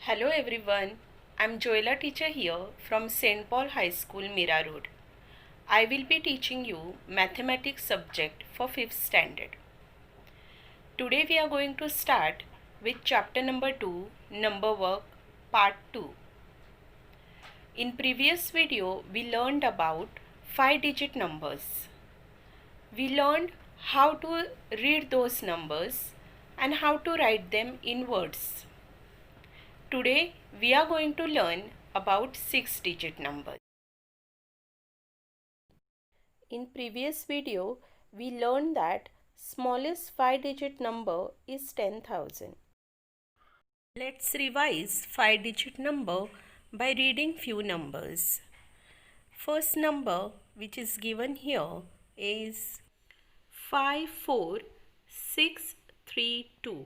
Hello everyone, I'm Joella teacher here from St. Paul High School, Mira Road. I will be teaching you mathematics subject for 5th standard. Today we are going to start with chapter number 2, number work, part 2. In previous video we learned about 5-digit numbers. We learned how to read those numbers and how to write them in words. Today we are going to learn about 6-digit numbers. In previous video we learned that smallest 5-digit number is 10,000. Let's revise 5-digit number by reading few numbers. First number which is given here is 54632.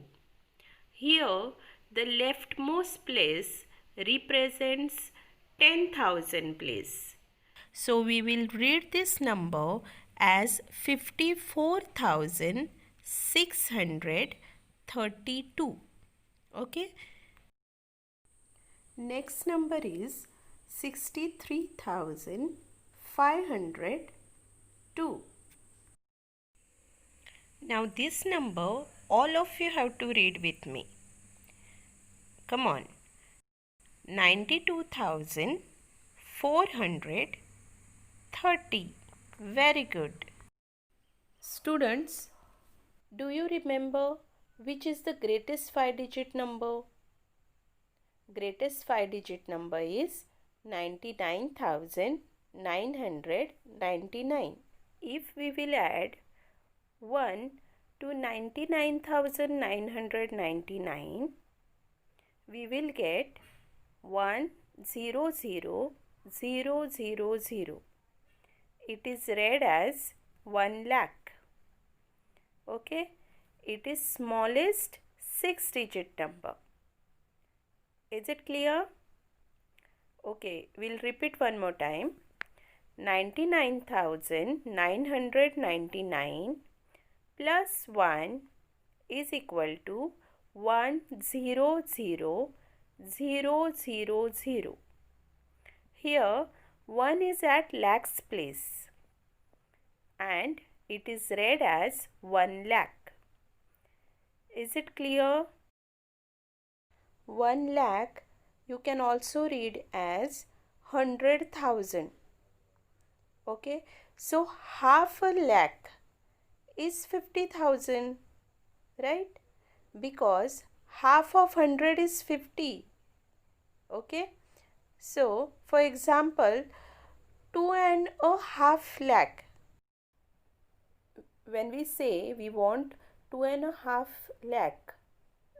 Here the leftmost place represents 10,000 place. So we will read this number as 54,632. Okay. Next number is 63,502. Now this number all of you have to read with me. Come on. 92,430. Very good. Students, do you remember which is the greatest 5-digit number? Greatest 5-digit number is 99,999. If we will add 1 to 99,999, we will get 100,000. It is read as 1 lakh. Okay, it is smallest 6-digit number. Is it clear? Okay, we'll repeat one more time. 99,999 plus 1 is equal to 100,000. Here 1 is at lakhs place and it is read as 1 lakh. Is it clear? 1 lakh you can also read as 100,000. Okay, so half a lakh is 50,000, right? Because half of 100 is 50. Okay, so for example 2.5 lakh. When we say we want 2.5 lakh,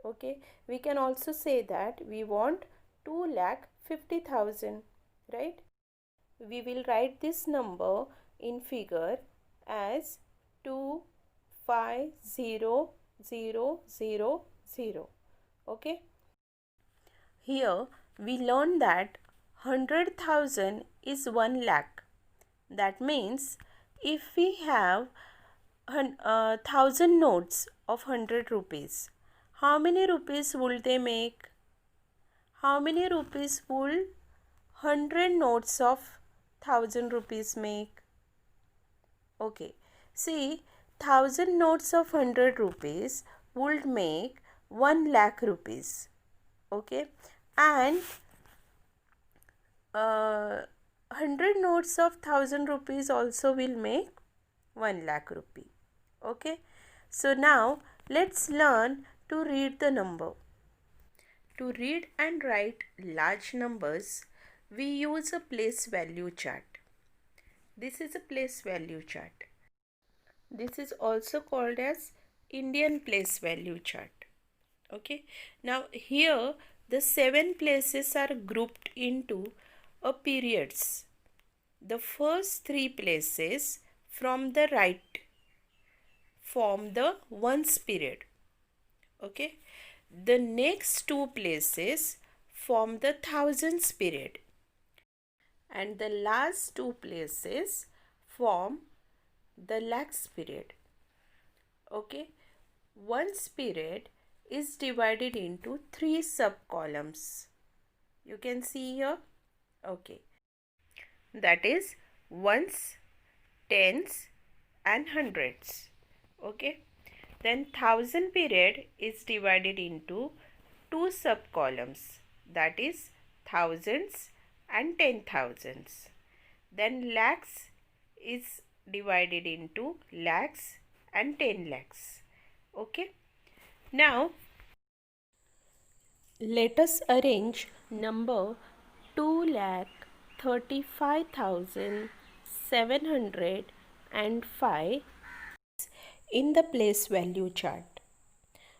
okay, we can also say that we want 2,50,000, right? We will write this number in figure as 250,000. Okay, here we learn that 100,000 is 1 lakh. That means if we have 1,000 notes of 100 rupees, how many rupees will they make? How many rupees will 100 notes of 1,000 rupees make? Okay, see, 1,000 notes of 100 rupees would make 1 lakh rupees. Okay, and 100 notes of 1,000 rupees also will make 1 lakh rupee. Okay, so now let's learn to read the number. To read and write large numbers, we use a place value chart. This is a place value chart. This is also called as Indian place value chart. Okay, now here the 7 places are grouped into a periods. The first 3 places from the right form the ones period. Okay, the next 2 places form the thousands period and the last 2 places form the lakhs period. Okay, ones period is divided into 3 sub-columns. You can see here. Okay. That is ones, tens and hundreds. Okay. Then 1000 period is divided into 2 sub-columns. That is thousands and 10,000s. Then lakhs is divided into lakhs and 10 lakhs. Okay. Now let us arrange number 2,35,705 in the place value chart.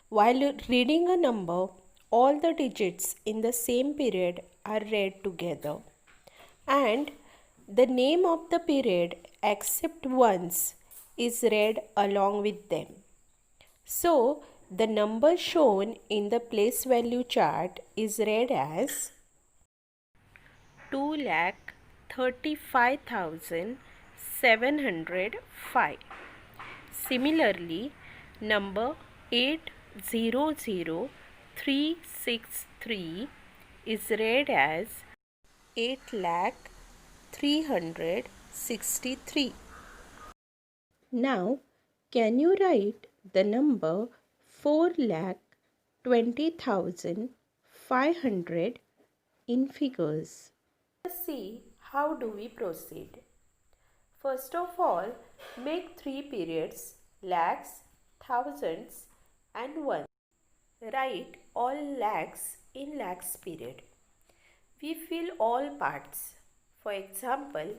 While reading a number, all the digits in the same period are read together, and the name of the period except once is read along with them. So, the number shown in the place value chart is read as 2,35,705. Similarly, number 800,363 is read as 8,363. Now, can you write the number 4,20,500 in figures? Let's see how do we proceed. First of all, make 3 periods, lakhs, thousands and ones. Write all lakhs in lakhs period. We fill all parts. For example,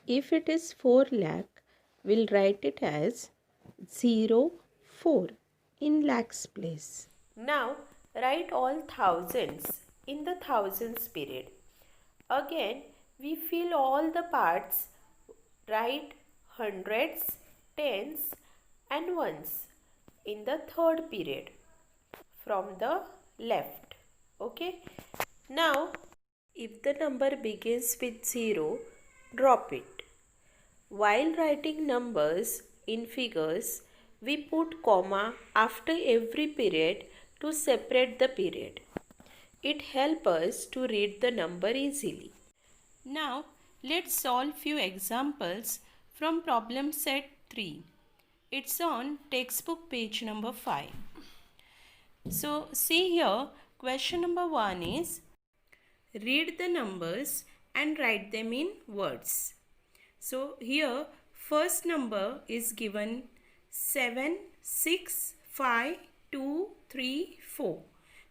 if it is 4 lakh, we'll write it as 04 in lakhs place. Now, write all thousands in the thousands period. Again, we fill all the parts. Write hundreds, tens and ones in the third period from the left. Okay. Now, if the number begins with 0, drop it. While writing numbers in figures, we put comma after every period to separate the period. It helps us to read the number easily. Now, let's solve few examples from problem set 3. It's on textbook page number 5. So, see here, question number 1 is, read the numbers and write them in words. So, here first number is given 7, 6, 5, 2, 3, 4.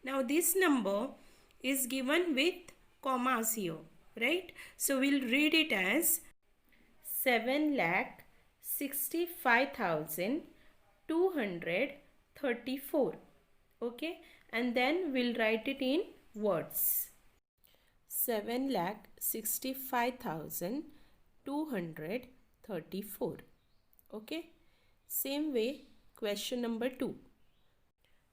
Now, this number is given with commas here, right? So, we'll read it as 7,65,234. Okay, and then we'll write it in words. 7,65,234. Okay, same way question number 2.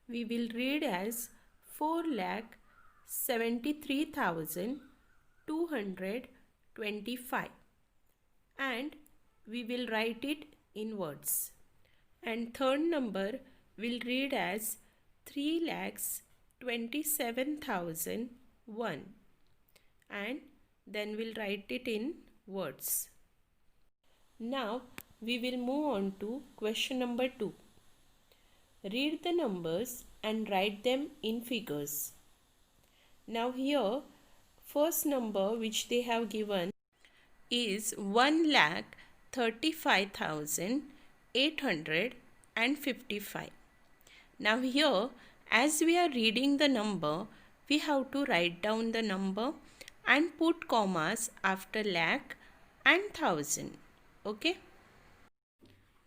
We will read as 4,73,225 and we will write it in words. And third number will read as 3,27,001 and then we'll write it in words. Now we will move on to question number 2. Read the numbers and write them in figures. Now here first number which they have given is 1,35,855. Now here as we are reading the number, we have to write down the number and put commas after lakh and thousand. Okay.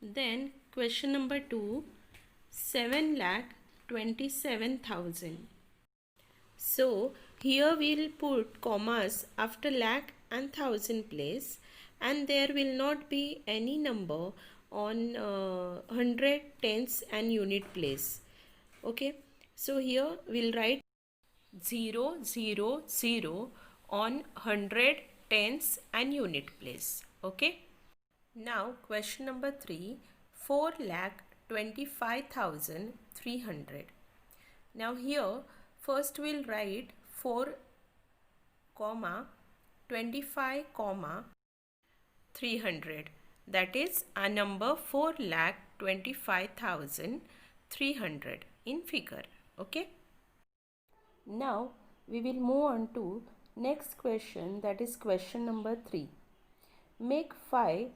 Then question number 2, 7,27,000. So here we will put commas after lakh and thousand place, and there will not be any number on 100, tens and unit place. Okay. So here we'll write 000 on 100, tens and unit place. Okay. Now question number 3, 4,25,300. Now here first we'll write 4 comma 25 comma 300, that is a number 4,25,300 in figure. Okay. Now we will move on to next question, that is question number 3. Make 5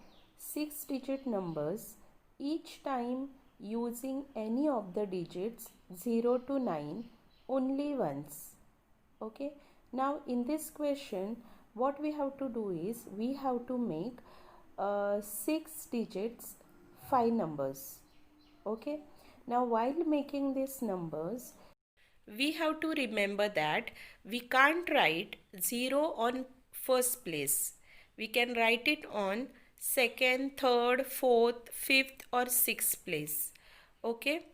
6-digit numbers each time using any of the digits 0 to 9 only once. Okay. Now in this question what we have to do is we have to make 6 digits 5 numbers. Okay. Now while making these numbers we have to remember that we can't write 0 on first place. We can write it on second, third, fourth, fifth or sixth place. Okay.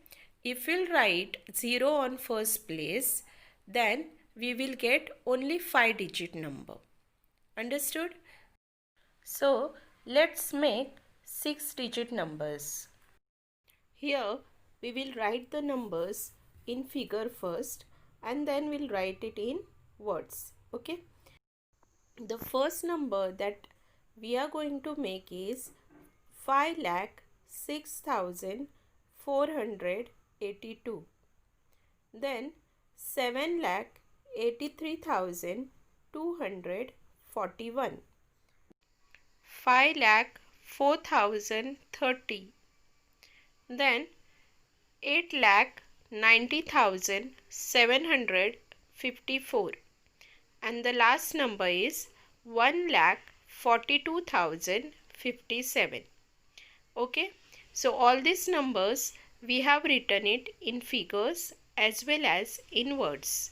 If we'll write 0 on first place, then we will get only 5-digit number. Understood? So let's make 6-digit numbers. Here we will write the numbers in figure first and then we'll write it in words. Okay. The first number that we are going to make is 5,06,482. Then 7,83,241. 5,04,030. Then 8,90,754. And the last number is 1,42,057. Okay. So all these numbers we have written it in figures as well as in words.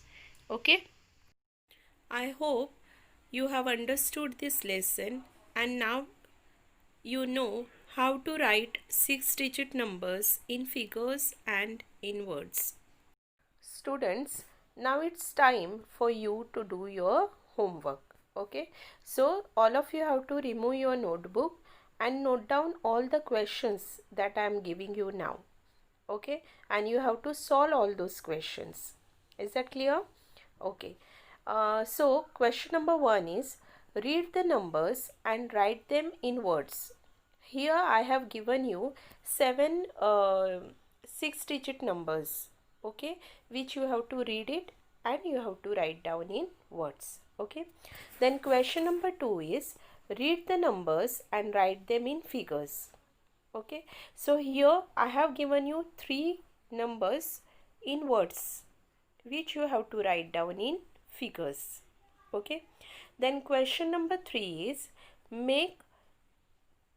Okay. I hope you have understood this lesson and now you know how to write 6-digit numbers in figures and in words. Students, now it's time for you to do your homework. Okay. So all of you have to remove your notebook and note down all the questions that I am giving you now. Okay. And you have to solve all those questions. Is that clear? Okay. So question number 1 is read the numbers and write them in words. Here I have given you 7 6-digit numbers. Okay, which you have to read it and you have to write down in words. Okay. Then question number 2 is read the numbers and write them in figures. Okay. So here I have given you 3 numbers in words which you have to write down in figures. Okay. Then question number 3 is make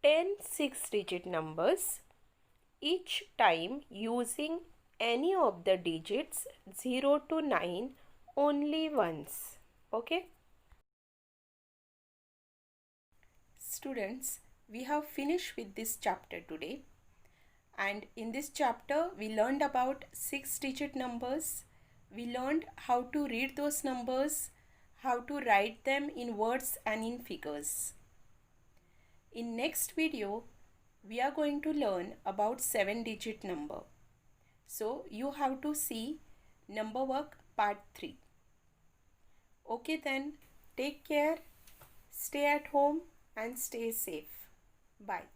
10 6-digit numbers each time using any of the digits 0 to 9 only once. Okay. Students, we have finished with this chapter today, and in this chapter we learned about 6-digit numbers. We learned how to read those numbers, how to write them in words and in figures. In next video we are going to learn about 7-digit number. So you have to see number work part 3. Okay then, take care, stay at home and stay safe. Bye.